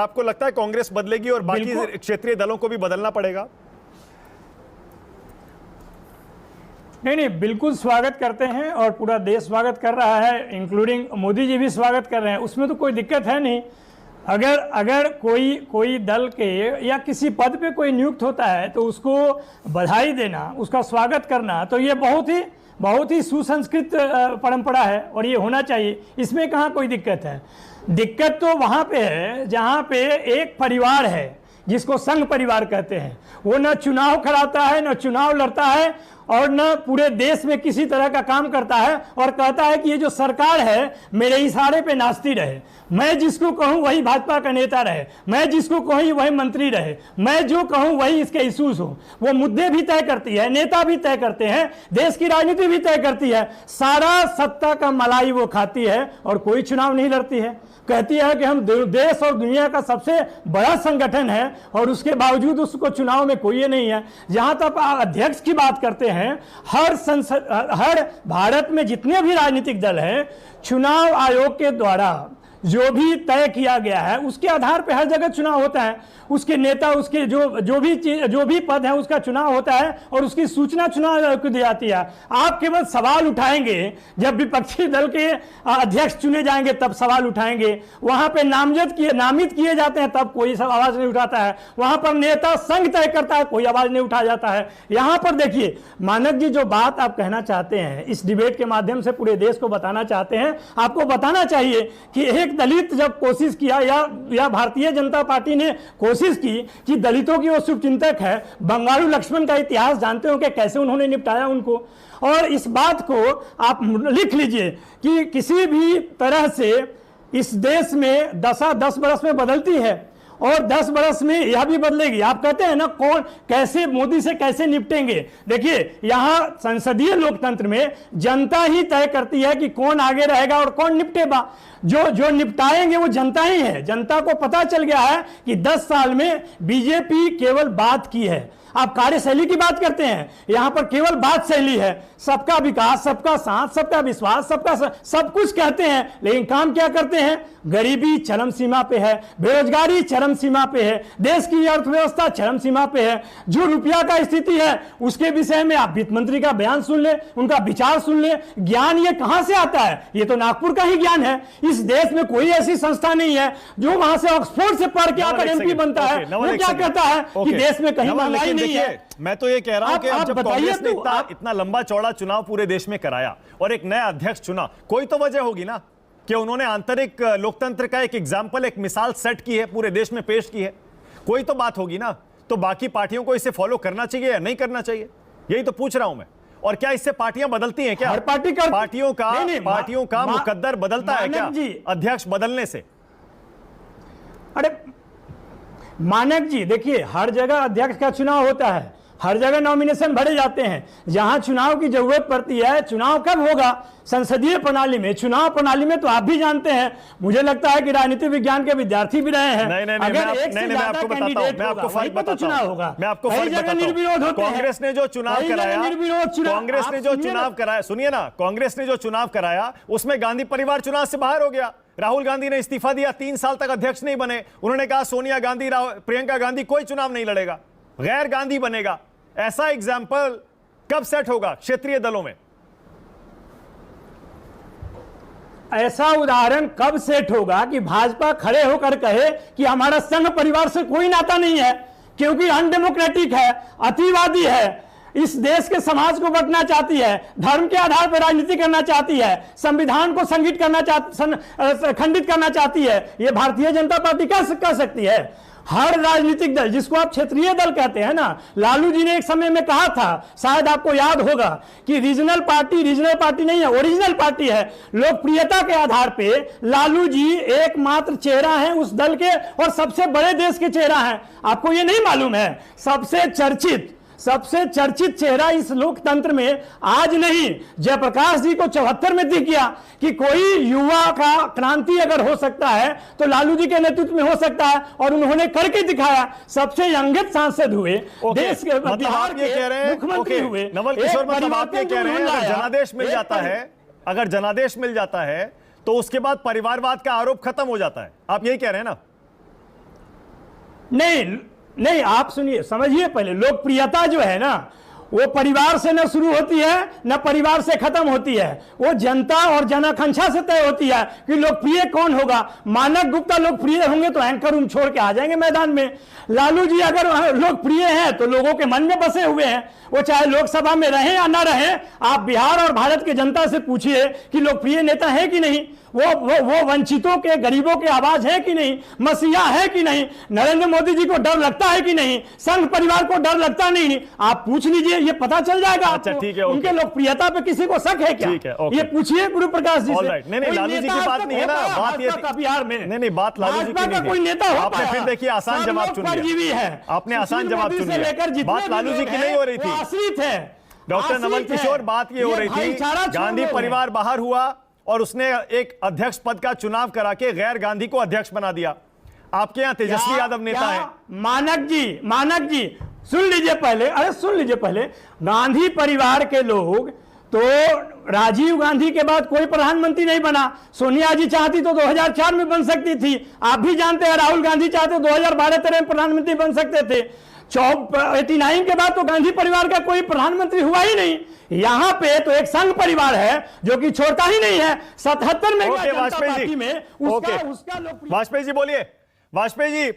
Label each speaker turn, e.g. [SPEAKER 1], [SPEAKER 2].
[SPEAKER 1] आपको लगता है कांग्रेस बदलेगी और बाकी क्षेत्रीय दलों को भी बदलना पड़ेगा?
[SPEAKER 2] नहीं, बिल्कुल स्वागत करते हैं और पूरा देश स्वागत कर रहा है, इंक्लूडिंग मोदी जी भी स्वागत कर रहे हैं, उसमें तो कोई दिक्कत है नहीं। अगर कोई दल के या किसी पद पे कोई नियुक्त होता है तो उसको बधाई देना, उसका स्वागत करना, तो ये बहुत ही सुसंस्कृत परंपरा है और ये होना चाहिए। इसमें कहाँ कोई दिक्कत है? दिक्कत तो वहाँ पे है जहाँ पे एक परिवार है जिसको संघ परिवार कहते हैं, वो न चुनाव कराता है, न चुनाव लड़ता है और न पूरे देश में किसी तरह का काम करता है और कहता है कि ये जो सरकार है मेरे इशारे पे नाचती रहे, मैं जिसको कहूँ वही भाजपा का नेता रहे, मैं जिसको कहूँ वही मंत्री रहे, मैं जो कहूँ वही इसके इशूज हो। वो मुद्दे भी तय करती है, नेता भी तय करते हैं, देश की राजनीति भी तय करती है, सारा सत्ता का मलाई वो खाती है और कोई चुनाव नहीं लड़ती है। कहती है कि हम देश और दुनिया का सबसे बड़ा संगठन है और उसके बावजूद उसको चुनाव में कोई नहीं है। जहां तक अध्यक्ष की बात करते हैं, हर भारत में जितने भी राजनीतिक दल हैं, चुनाव आयोग के द्वारा जो भी तय किया गया है उसके आधार पर हर जगह चुनाव होता है। उसके नेता, उसके जो भी पद है उसका चुनाव होता है और उसकी सूचना चुनाव आयोग को दी जाती है। आप केवल सवाल उठाएंगे जब विपक्षी दल के अध्यक्ष चुने जाएंगे तब सवाल उठाएंगे, वहां पे नामित किए जाते हैं तब कोई आवाज नहीं उठाता है, वहां पर नेता संघ तय करता है, कोई आवाज नहीं उठाया जाता है। यहां पर देखिए मानक जी, जो बात आप कहना चाहते हैं, इस डिबेट के माध्यम से पूरे देश को बताना चाहते हैं, आपको बताना चाहिए कि एक दलित जब कोशिश किया या भारतीय जनता पार्टी ने कोशिश की कि दलितों की वो शुभचिंतक है, बंगारू लक्ष्मण का इतिहास जानते हो कि कैसे उन्होंने निपटाया उनको। और इस बात को आप लिख लीजिए कि किसी भी तरह से इस देश में दशा 10 बरस में बदलती है और 10 बरस में यह भी बदलेगी। आप कहते हैं ना कौन कैसे मोदी से कैसे निपटेंगे, देखिए यहां संसदीय लोकतंत्र में जनता ही तय करती है कि कौन आगे रहेगा और कौन निपटेगा। जो निपटाएंगे वो जनता ही है। जनता को पता चल गया है कि 10 साल में बीजेपी केवल बात की है। आप कार्यशैली की बात करते हैं, यहां पर केवल बात शैली है, सबका विकास, सबका साथ, सबका विश्वास, सब कुछ कहते हैं, लेकिन काम क्या करते हैं? गरीबी चरम सीमा पे है, बेरोजगारी चरम सीमा पे है, देश की अर्थव्यवस्था चरम सीमा पे है। जो रुपया का स्थिति है उसके विषय में आप वित्त मंत्री का बयान सुन ले, उनका विचार सुन ले। ज्ञान ये कहां से आता है? ये तो नागपुर का ही ज्ञान है। इस देश में कोई ऐसी संस्था नहीं है जो वहां से ऑक्सफोर्ड से पढ़ के आकर एमपी बनता है। वो क्या कहता है कि देश में कहीं महंगाई नहीं है।
[SPEAKER 1] मैं तो ये कह रहा हूं कि जब कांग्रेस ने इतना लंबा चौड़ा चुनाव पूरे देश में कराया और एक नया अध्यक्ष चुना, कोई तो वजह होगी ना कि उन्होंने आंतरिक लोकतंत्र का एक एग्जाम्पल, एक मिसाल सेट की है, पूरे देश में पेश की है। कोई तो बात होगी ना। तो बाकी पार्टियों को इसे फॉलो करना चाहिए या नहीं करना चाहिए, यही तो पूछ रहा हूं मैं। और क्या इससे पार्टियां बदलती हैं? क्या हर पार्टियों का मुकद्दर बदलता है क्या अध्यक्ष बदलने से?
[SPEAKER 2] अरे मानक जी देखिए, हर जगह अध्यक्ष का चुनाव होता है, हर जगह नॉमिनेशन भरे जाते हैं। जहां चुनाव की जरूरत पड़ती है, चुनाव कब होगा? संसदीय प्रणाली में, चुनाव प्रणाली में। तो आप भी जानते हैं, मुझे लगता है कि राजनीति विज्ञान के विद्यार्थी भी रहे हैं।
[SPEAKER 1] अगर एक से ज्यादा कैंडिडेट होगा, वहीं पर तो चुनाव होगा। मैं आपको निर्विरोध होते हैं। कांग्रेस ने जो चुनाव कराया, सुनिए ना, कांग्रेस ने जो चुनाव कराया उसमें गांधी परिवार चुनाव से बाहर हो गया। राहुल गांधी ने इस्तीफा दिया, 3 साल तक अध्यक्ष नहीं बने। उन्होंने कहा सोनिया गांधी, प्रियंका गांधी कोई चुनाव नहीं लड़ेगा, गैर गांधी बनेगा। ऐसा एग्जाम्पल कब सेट होगा क्षेत्रीय दलों में?
[SPEAKER 2] ऐसा उदाहरण कब सेट होगा कि भाजपा खड़े होकर कहे कि हमारा संघ परिवार से कोई नाता नहीं है, क्योंकि अनडेमोक्रेटिक है, अतिवादी है, इस देश के समाज को बांटना चाहती है, धर्म के आधार पर राजनीति करना चाहती है, संविधान को खंडित करना चाहती है। यह भारतीय जनता पार्टी कर सकती है। हर राजनीतिक दल, जिसको आप क्षेत्रीय दल कहते हैं ना, लालू जी ने एक समय में कहा था, शायद आपको याद होगा, कि रीजनल पार्टी नहीं है, ओरिजिनल पार्टी है। लोकप्रियता के आधार पे लालू जी एकमात्र चेहरा हैं उस दल के और सबसे बड़े देश के चेहरा हैं। आपको ये नहीं मालूम है? सबसे चर्चित चेहरा इस लोकतंत्र में आज नहीं, जयप्रकाश जी को 74 में दिख गया कि कोई युवा का क्रांति अगर हो सकता है तो लालू जी के नेतृत्व में हो सकता है, और उन्होंने करके दिखाया। सबसे यंगेस्ट सांसद हुए, देश के बिहार के मुख्यमंत्री हुए।
[SPEAKER 1] नवल किशोर, मतलब आप ये कह रहे हैं अगर जनादेश मिल जाता है तो उसके बाद परिवारवाद का आरोप खत्म हो जाता है, आप यही कह रहे हैं ना?
[SPEAKER 2] नहीं नहीं, आप सुनिए, समझिए पहले, लोकप्रियता जो है ना वो परिवार से न शुरू होती है न परिवार से खत्म होती है, वो जनता और जनाकांक्षा से तय होती है कि लोकप्रिय कौन होगा। मानक गुप्ता लोकप्रिय होंगे तो एंकर रूम छोड़ के आ जाएंगे मैदान में। लालू जी अगर लोकप्रिय हैं तो लोगों के मन में बसे हुए हैं, वो चाहे लोकसभा में रहें या ना रहें। आप बिहार और भारत की जनता से पूछिए कि लोकप्रिय नेता है कि नहीं, वो वंचितों के, गरीबों की आवाज है कि नहीं, मसीहा है कि नहीं, नरेंद्र मोदी जी को डर लगता है कि नहीं, संघ परिवार को डर लगता नहीं। आप पूछ लीजिए, ये पता चल जाएगा।
[SPEAKER 1] अच्छा, ठीक है,
[SPEAKER 2] उनके लोकप्रियता पे किसी को शक है क्या?
[SPEAKER 1] ठीक है,
[SPEAKER 2] ये पूछिए गुरु प्रकाश जी से।
[SPEAKER 1] नहीं, लालू जी की बात नहीं है ना, बात ये
[SPEAKER 2] बिहार में
[SPEAKER 1] नहीं, बात लालू जी की नहीं,
[SPEAKER 2] कोई नेता हो,
[SPEAKER 1] आपने फिर देखिए आसान जवाब चुन लिया, आपने आसान जवाब चुन लिया। बात लालू जी की नहीं हो रही थी,
[SPEAKER 2] आश्रित है
[SPEAKER 1] डॉक्टर नवल किशोर, बात ये हो रही थी गांधी परिवार बाहर हुआ और उसने एक अध्यक्ष पद का चुनाव करा के गैर गांधी को अध्यक्ष बना दिया। आपके यहाँ तेजस्वी यादव नेता है। मानक जी सुन लीजिए पहले, अरे सुन लीजिए पहले। गांधी परिवार के लोग तो राजीव गांधी के बाद कोई प्रधानमंत्री नहीं बना। सोनिया जी चाहती तो 2004 में बन सकती थी। आप भी जानते हैं राहुल गांधी चाहते 2012-13 में प्रधानमंत्री बन सकते थे। 89 के बाद तो गांधी परिवार का कोई प्रधानमंत्री हुआ ही नहीं। यहां पे तो एक संघ परिवार है जो कि छोड़ता ही नहीं है। 77 में वाजपेयी जी बोलिए। वाजपेयी जी,